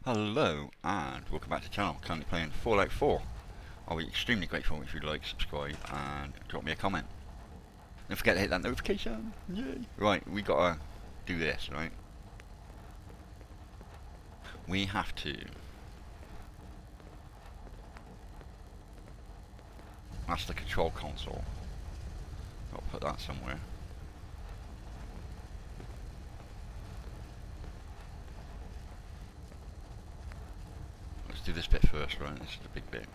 Hello and welcome back to the channel. Currently playing Fallout 4. I'll be extremely grateful if you like, subscribe and drop me a comment. Don't forget to hit that notification. Yay! Right, we gotta do this, right? We have to. That's the control console. I'll put that somewhere. Let's do this bit first, right? This is the big bit.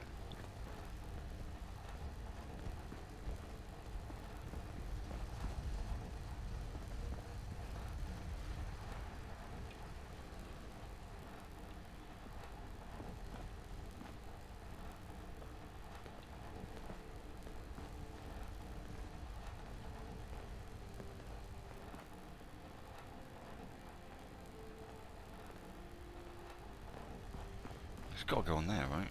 It's gotta go on there, right?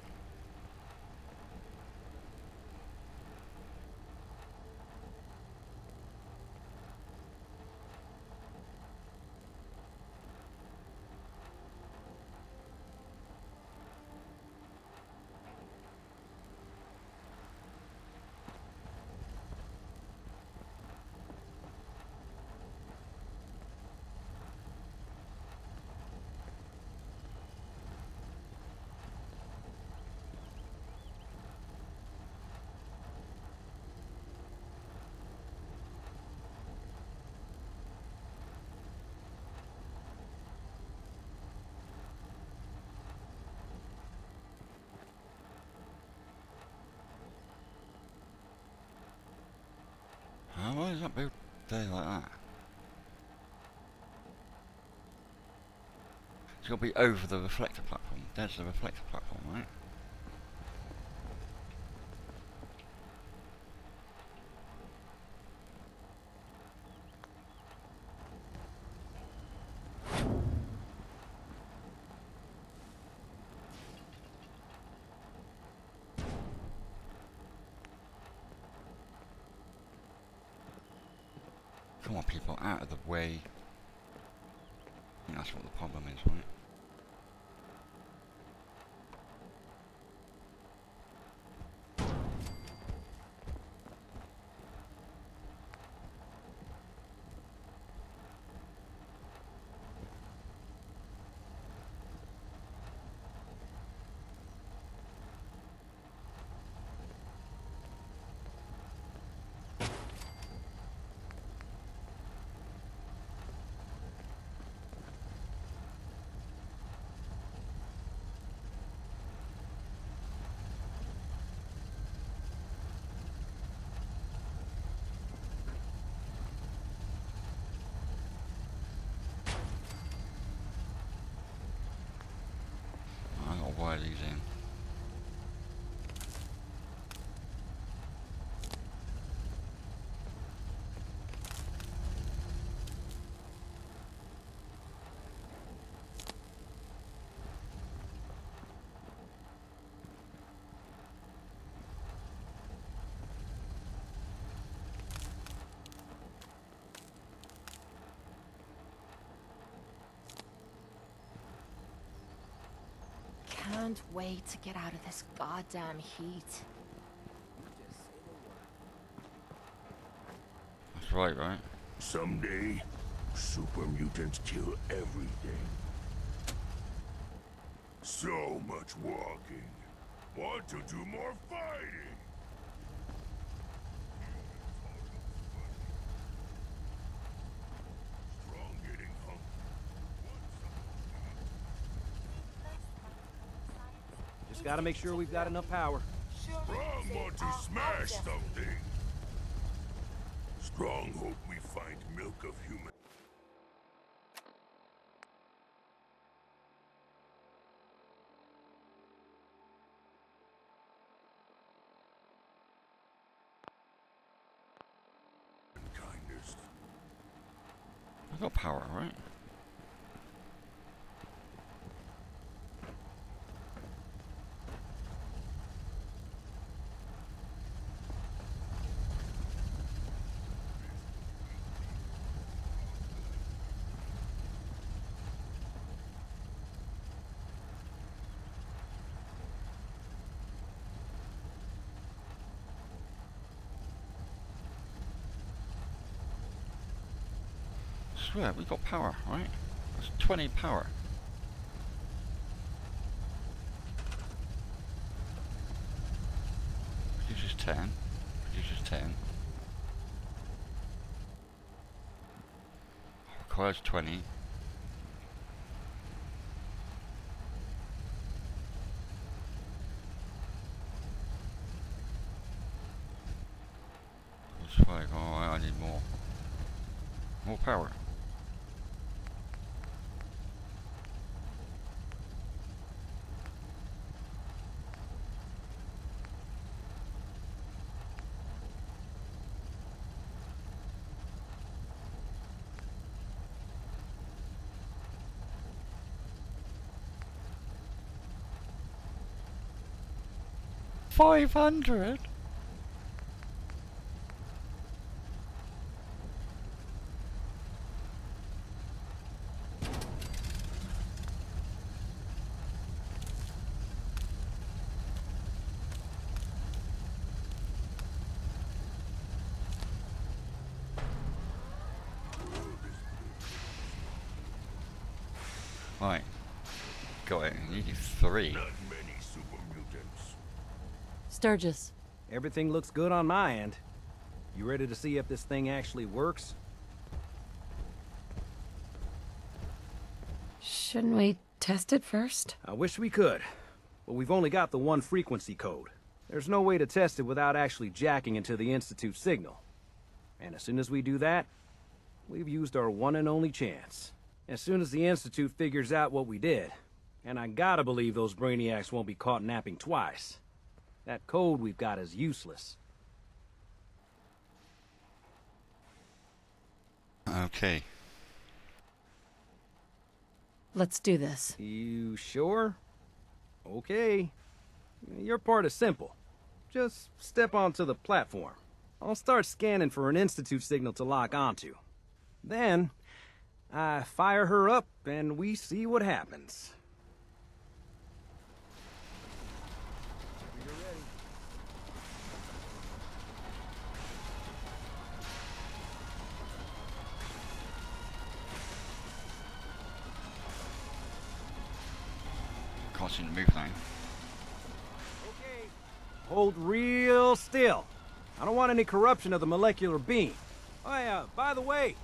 Why does that go there like that? It's gotta be over the reflector platform. There's the reflector platform, right? Come on, people, out of the way. I think that's what the problem is, right? I gotta wire these in. Can't wait to get out of this goddamn heat. That's right, right? Someday, super mutants kill everything. So much walking. Want to do more fighting? Strong getting hungry. Just gotta make sure we've got enough power. Strong want to smash something. Strong hope we find milk of human. Kindest. I've got power, right? swear, we got power, right? That's 20 power. Produces 10. Produces 10. Requires 20. It's like, oh, I need more. More power. $500? Right. Got it. I needed 3. Not many super mutants. Sturgis. Everything looks good on my end. You ready to see if this thing actually works? Shouldn't we test it first? I wish we could, but we've only got the one frequency code. There's no way to test it without actually jacking into the Institute signal. And as soon as we do that, we've used our one and only chance. As soon as the Institute figures out what we did, and I gotta believe those brainiacs won't be caught napping twice, that code we've got is useless. Okay. Let's do this. You sure? Okay. Your part is simple. Just step onto the platform. I'll start scanning for an Institute signal to lock onto. Then, I fire her up and we see what happens. Can't seem to move now. Okay. Hold real still. I don't want any corruption of the molecular beam. Oh yeah, by the way,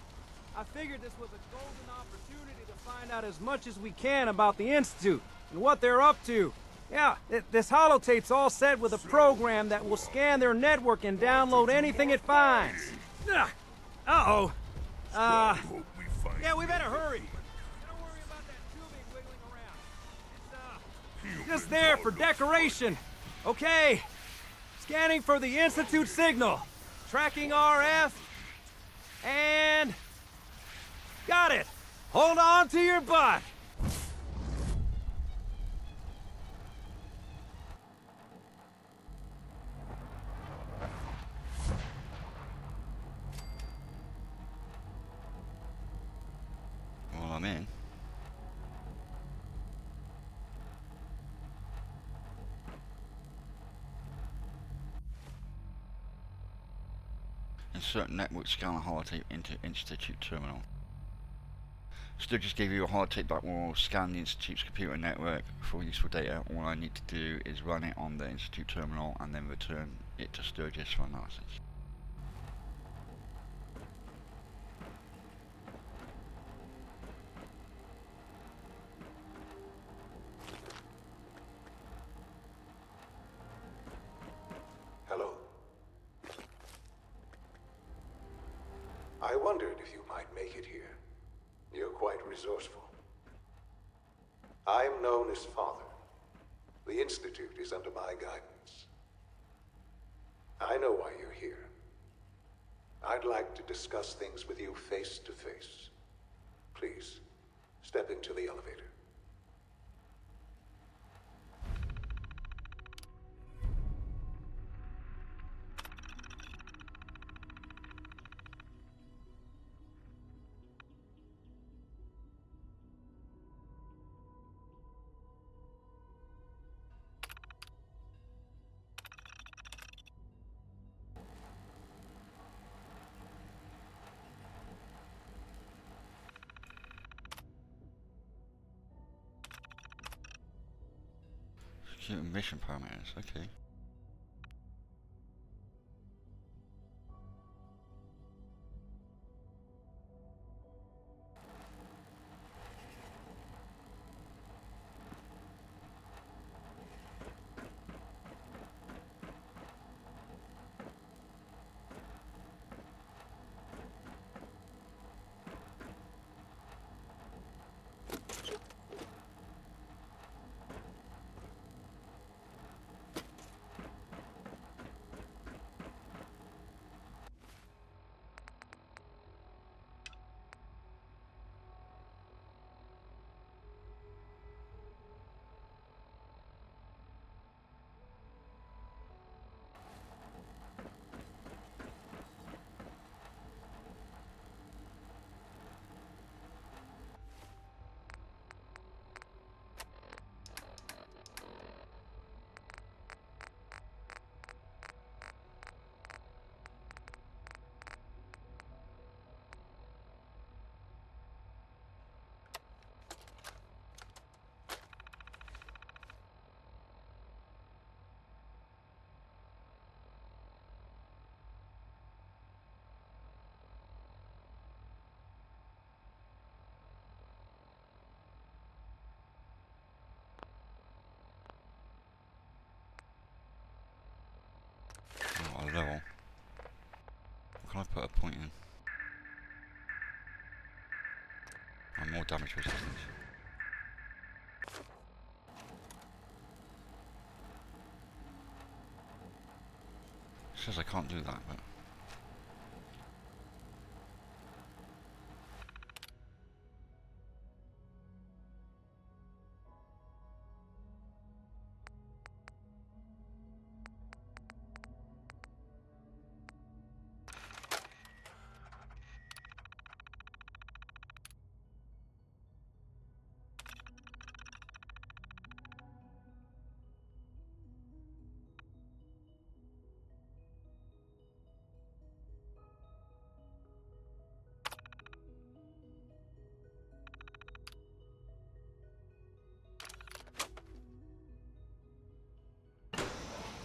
I figured this was a golden opportunity to find out as much as we can about the Institute and what they're up to. Yeah, this holotape's all set with a program that will scan their network and download anything it finds. Uh-oh. Hope we find Yeah, we better hurry. Don't worry about that tubing wiggling around. It's, just there for decoration. Okay. Scanning for the Institute signal. Tracking RF. And... got it. Hold on to your butt. Well, I'm in. Insert network scanner holotape into Institute terminal. Sturgis gave you a holotape that will scan the Institute's computer network for useful data. All I need to do is run it on the Institute terminal and then return it to Sturgis for analysis. Hello. I wondered if you might make it here. You're quite resourceful. I'm known as Father. The Institute is under my guidance. I know why you're here. I'd like to discuss things with you face to face. Please, step into the elevator. Executing mission parameters, okay. Oh, a level. What can I put a point in? Oh, more damage resistance. It says I can't do that, but...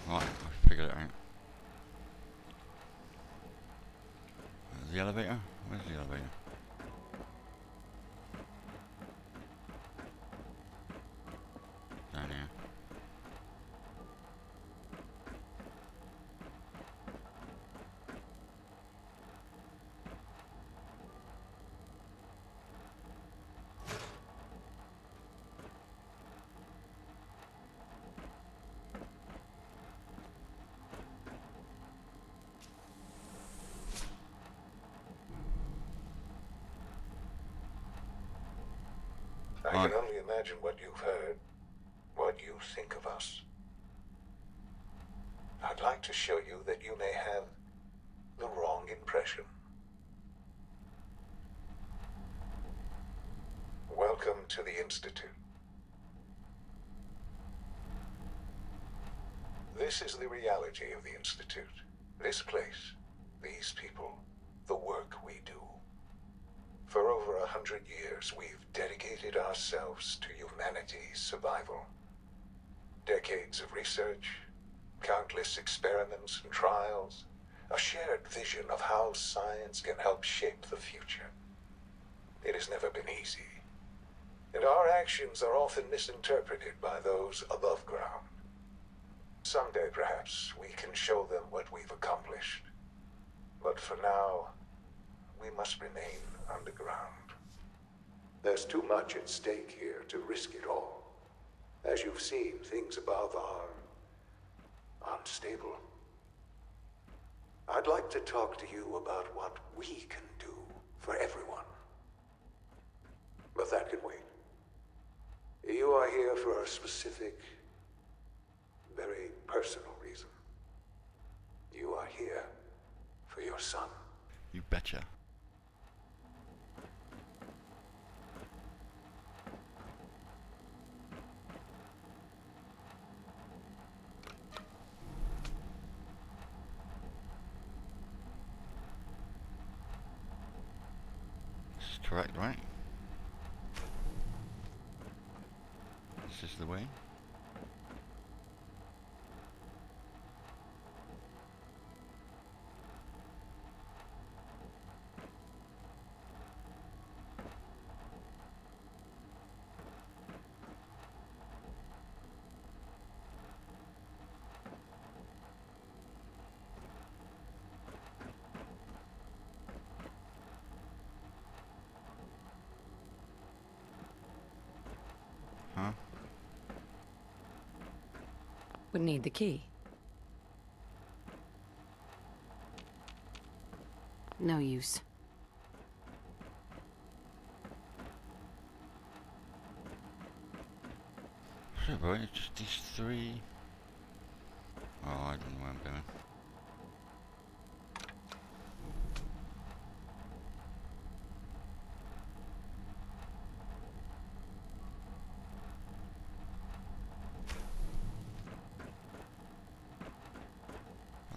Right, I figured it out. The elevator? Where's the elevator? Down here. I can only imagine what you've heard, what you think of us. I'd like to show you that you may have the wrong impression. Welcome to the Institute. This is the reality of the Institute. This place, these people, the work we do. For over 100 years, we've dedicated ourselves to humanity's survival. Decades of research, countless experiments and trials, a shared vision of how science can help shape the future. It has never been easy, and our actions are often misinterpreted by those above ground. Someday, perhaps, we can show them what we've accomplished. But for now, we must remain underground. There's too much at stake here to risk it all. As you've seen, things above are unstable. I'd like to talk to you about what we can do for everyone. But that can wait. You are here for a specific, very personal reason. You are here for your son. You betcha. This is correct, right? This is the way. Huh? Would need the key. No use. Sure, right, it's just these three. Oh, I don't know where I'm going.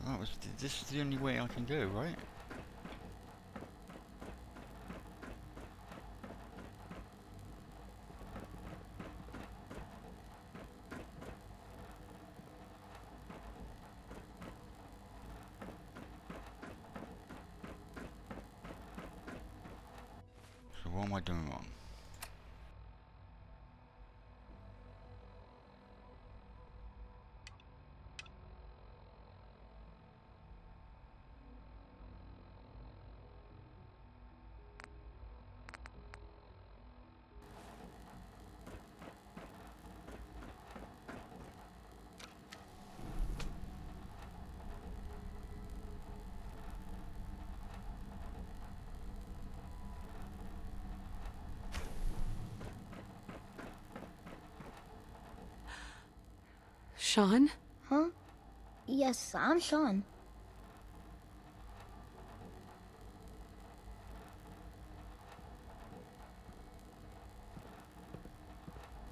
Well, this is the only way I can go, right? So what am I doing wrong? Sean? Huh? Yes, I'm Sean.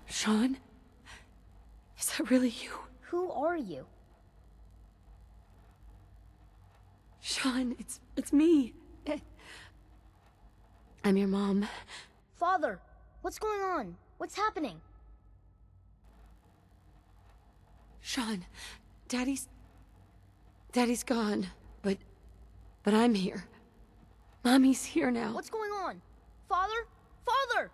Sean? Is that really you? Who are you? Sean, it's me. I'm your mom. Father, what's going on? What's happening? Sean, Daddy's gone, but I'm here. Mommy's here now. What's going on? Father? Father!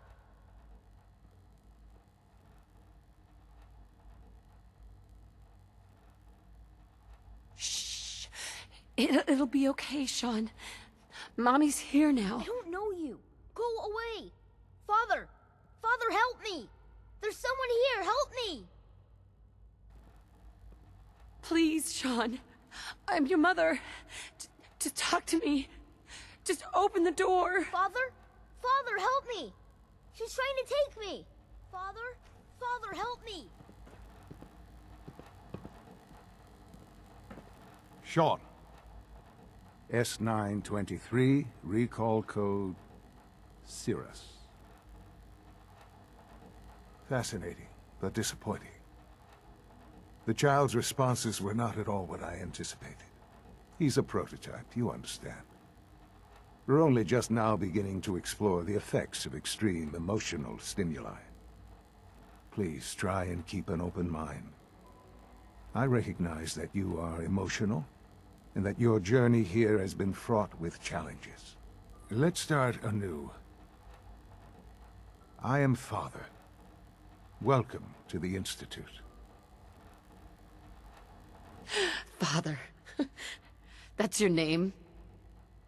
Shh. It'll be okay, Sean. Mommy's here now. I don't know you. Go away. Father! Father, help me! There's someone here, help me! Please, Sean. I'm your mother. To talk to me. Just open the door. Father? Father, help me! She's trying to take me! Father? Father, help me! Sean. S923, recall code Cirrus. Fascinating, but disappointing. The child's responses were not at all what I anticipated. He's a prototype, you understand. We're only just now beginning to explore the effects of extreme emotional stimuli. Please try and keep an open mind. I recognize that you are emotional, and that your journey here has been fraught with challenges. Let's start anew. I am Father. Welcome to the Institute. Father. That's your name?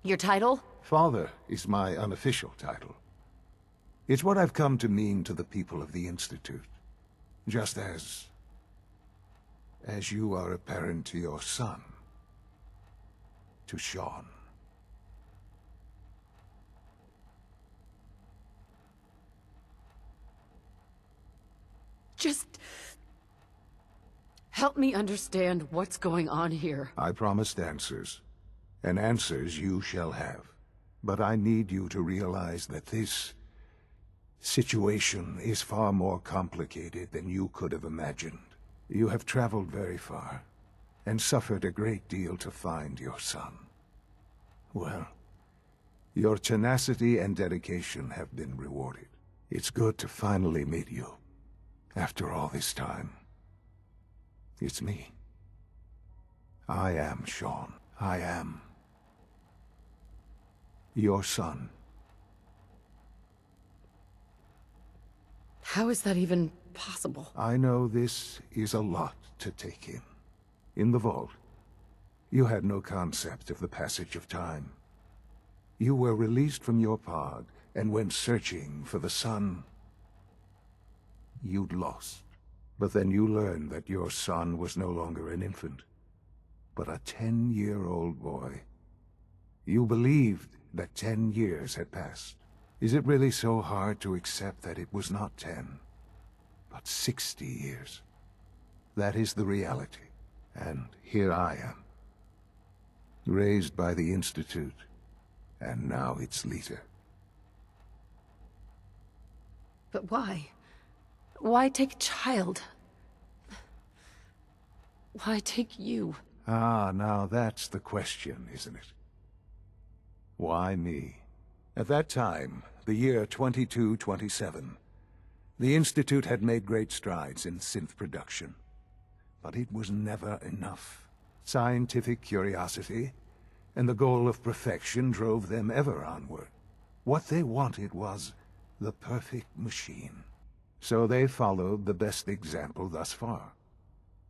Your title? Father is my unofficial title. It's what I've come to mean to the people of the Institute. Just as you are a parent to your son. To Sean. Just help me understand what's going on here. I promised answers, and answers you shall have. But I need you to realize that this situation is far more complicated than you could have imagined. You have traveled very far, and suffered a great deal to find your son. Well, your tenacity and dedication have been rewarded. It's good to finally meet you, after all this time. It's me. I am Sean. I am your son. How is that even possible? I know this is a lot to take in. In the vault, you had no concept of the passage of time. You were released from your pod and went searching for the sun you'd lost. But then you learned that your son was no longer an infant, but a 10-year-old boy. You believed that 10 years had passed. Is it really so hard to accept that it was not 10, but 60 years? That is the reality, and here I am. Raised by the Institute, and now its leader. But why? Why take a child? Why take you? Ah, now that's the question, isn't it? Why me? At that time, the year 2227, the Institute had made great strides in synth production. But it was never enough. Scientific curiosity and the goal of perfection drove them ever onward. What they wanted was the perfect machine. So they followed the best example thus far.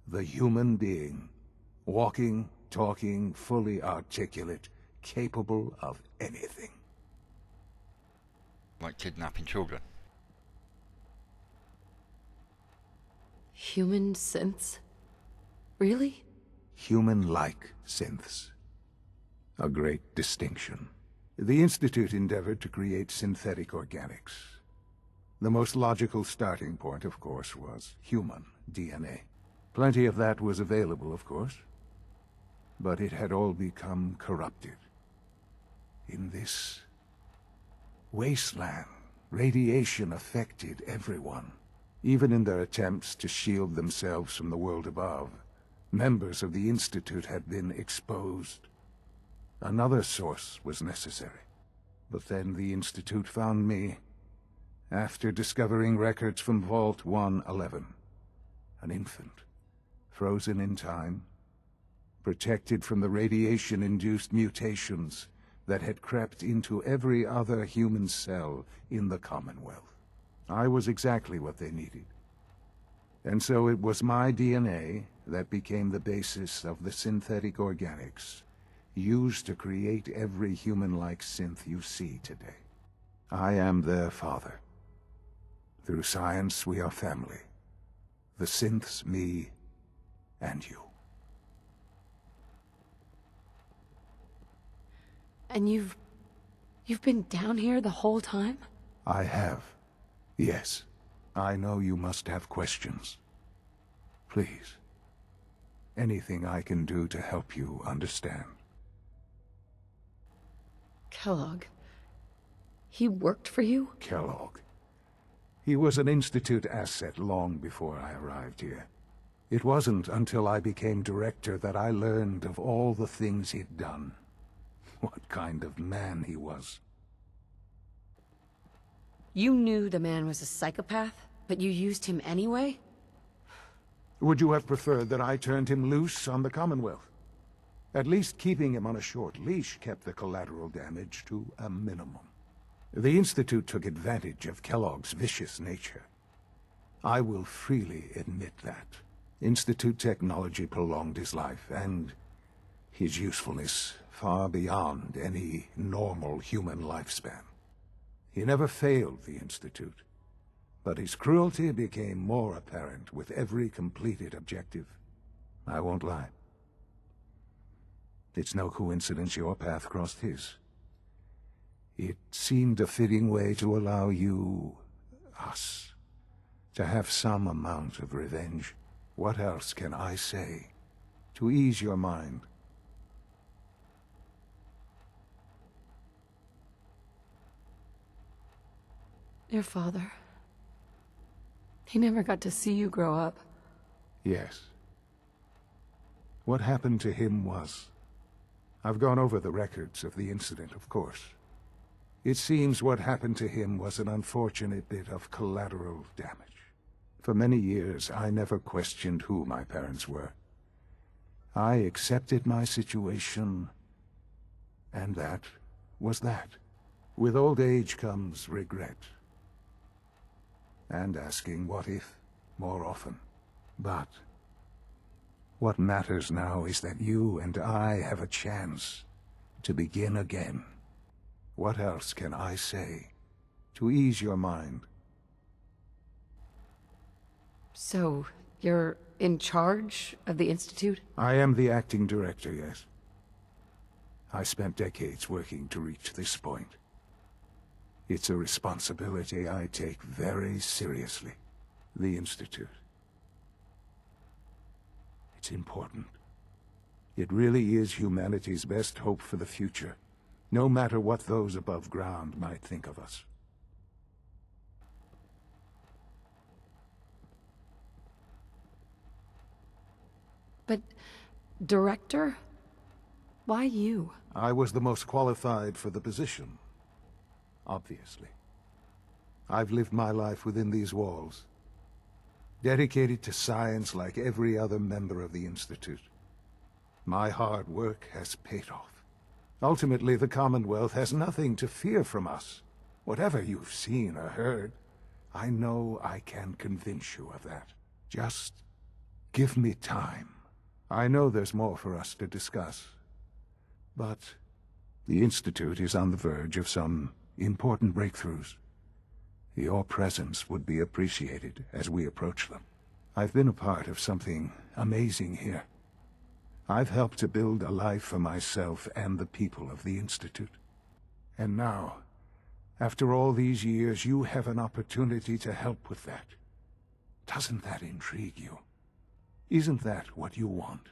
The human being. Walking, talking, fully articulate, capable of anything. Like kidnapping children. Human synths? Really? Human-like synths. A great distinction. The Institute endeavored to create synthetic organics. The most logical starting point, of course, was human DNA. Plenty of that was available, of course. But it had all become corrupted. In this wasteland, radiation affected everyone. Even in their attempts to shield themselves from the world above, members of the Institute had been exposed. Another source was necessary. But then the Institute found me, after discovering records from Vault 111. An infant, frozen in time, protected from the radiation-induced mutations that had crept into every other human cell in the Commonwealth. I was exactly what they needed. And so it was my DNA that became the basis of the synthetic organics used to create every human-like synth you see today. I am their father. Through science, we are family. The synths, me, and you. And you've been down here the whole time? I have. Yes. I know you must have questions. Please. Anything I can do to help you understand. Kellogg. He worked for you? Kellogg. He was an Institute asset long before I arrived here. It wasn't until I became director that I learned of all the things he'd done. What kind of man he was. You knew the man was a psychopath, but you used him anyway? Would you have preferred that I turned him loose on the Commonwealth? At least keeping him on a short leash kept the collateral damage to a minimum. The Institute took advantage of Kellogg's vicious nature. I will freely admit that. Institute technology prolonged his life, and his usefulness far beyond any normal human lifespan. He never failed the Institute, but his cruelty became more apparent with every completed objective. I won't lie. It's no coincidence your path crossed his. It seemed a fitting way to allow you, us, to have some amount of revenge. What else can I say to ease your mind? Your father. He never got to see you grow up. Yes. What happened to him was... I've gone over the records of the incident, of course. It seems what happened to him was an unfortunate bit of collateral damage. For many years, I never questioned who my parents were. I accepted my situation, and that was that. With old age comes regret. And asking what if more often. But what matters now is that you and I have a chance to begin again. What else can I say to ease your mind? So, you're in charge of the Institute? I am the acting director, yes. I spent decades working to reach this point. It's a responsibility I take very seriously. The Institute. It's important. It really is humanity's best hope for the future, no matter what those above ground might think of us. But, Director? Why you? I was the most qualified for the position, obviously. I've lived my life within these walls, dedicated to science like every other member of the Institute. My hard work has paid off. Ultimately, the Commonwealth has nothing to fear from us. Whatever you've seen or heard, I know I can convince you of that. Just give me time. I know there's more for us to discuss. But the Institute is on the verge of some important breakthroughs. Your presence would be appreciated as we approach them. I've been a part of something amazing here. I've helped to build a life for myself and the people of the Institute. And now, after all these years, you have an opportunity to help with that. Doesn't that intrigue you? Isn't that what you want?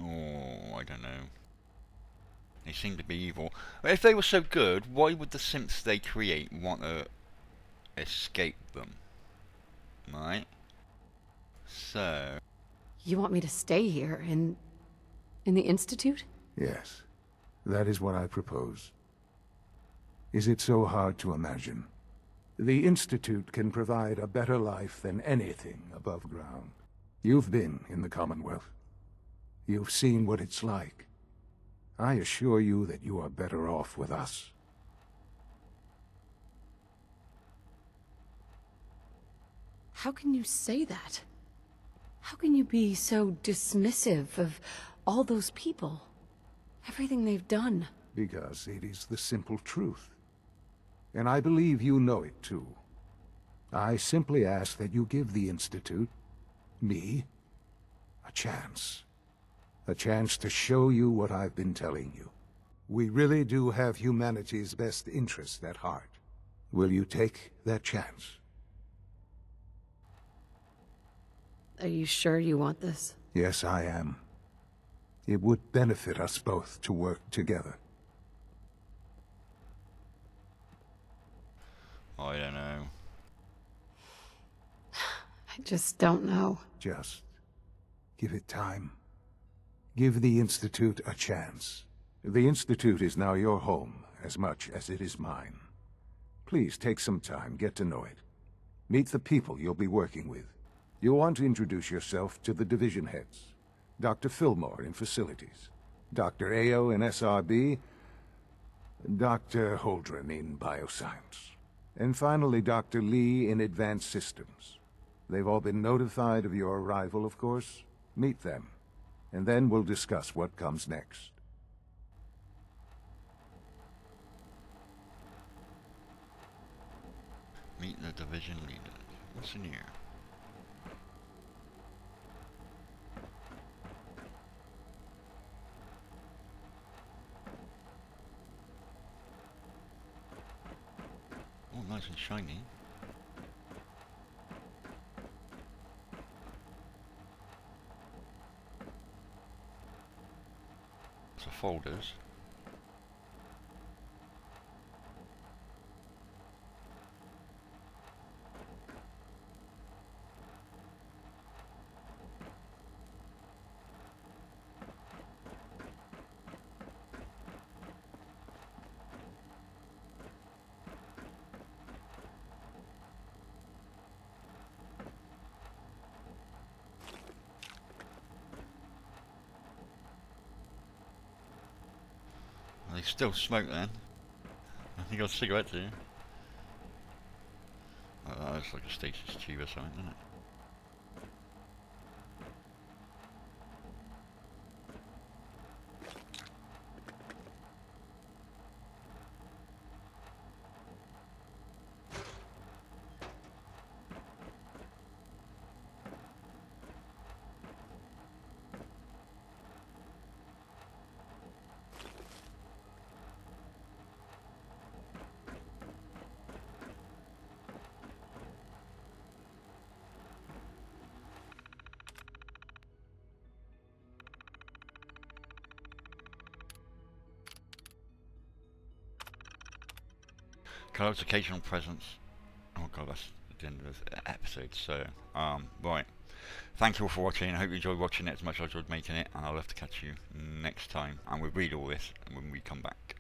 Oh, I don't know. They seem to be evil. If they were so good, why would the synths they create want to escape them? Right? So... You want me to stay here, in the Institute? Yes, that is what I propose. Is it so hard to imagine? The Institute can provide a better life than anything above ground. You've been in the Commonwealth. You've seen what it's like. I assure you that you are better off with us. How can you say that? How can you be so dismissive of all those people? Everything they've done? Because it is the simple truth. And I believe you know it too. I simply ask that you give the Institute, me, a chance. A chance to show you what I've been telling you. We really do have humanity's best interest at heart. Will you take that chance? Are you sure you want this? Yes, I am. It would benefit us both to work together. I don't know. I just don't know. Just give it time. Give the Institute a chance. The Institute is now your home as much as it is mine. Please take some time, get to know it. Meet the people you'll be working with. You'll want to introduce yourself to the division heads. Dr. Fillmore in Facilities, Dr. Ayo in SRB, Dr. Holdren in Bioscience, and finally Dr. Lee in Advanced Systems. They've all been notified of your arrival, of course. Meet them, and then we'll discuss what comes next. Meet the division leader. What's in here? Oh, nice and shiny. So folders. They still smoke then. You got a cigarette, do you? Oh, that's like a stasis tube or something, isn't it? Cloud's occasional presence. Oh god, that's the end of the episode. So, right. Thank you all for watching. I hope you enjoyed watching it as much as I enjoyed making it, and I'll have to catch you next time. And we'll read all this when we come back.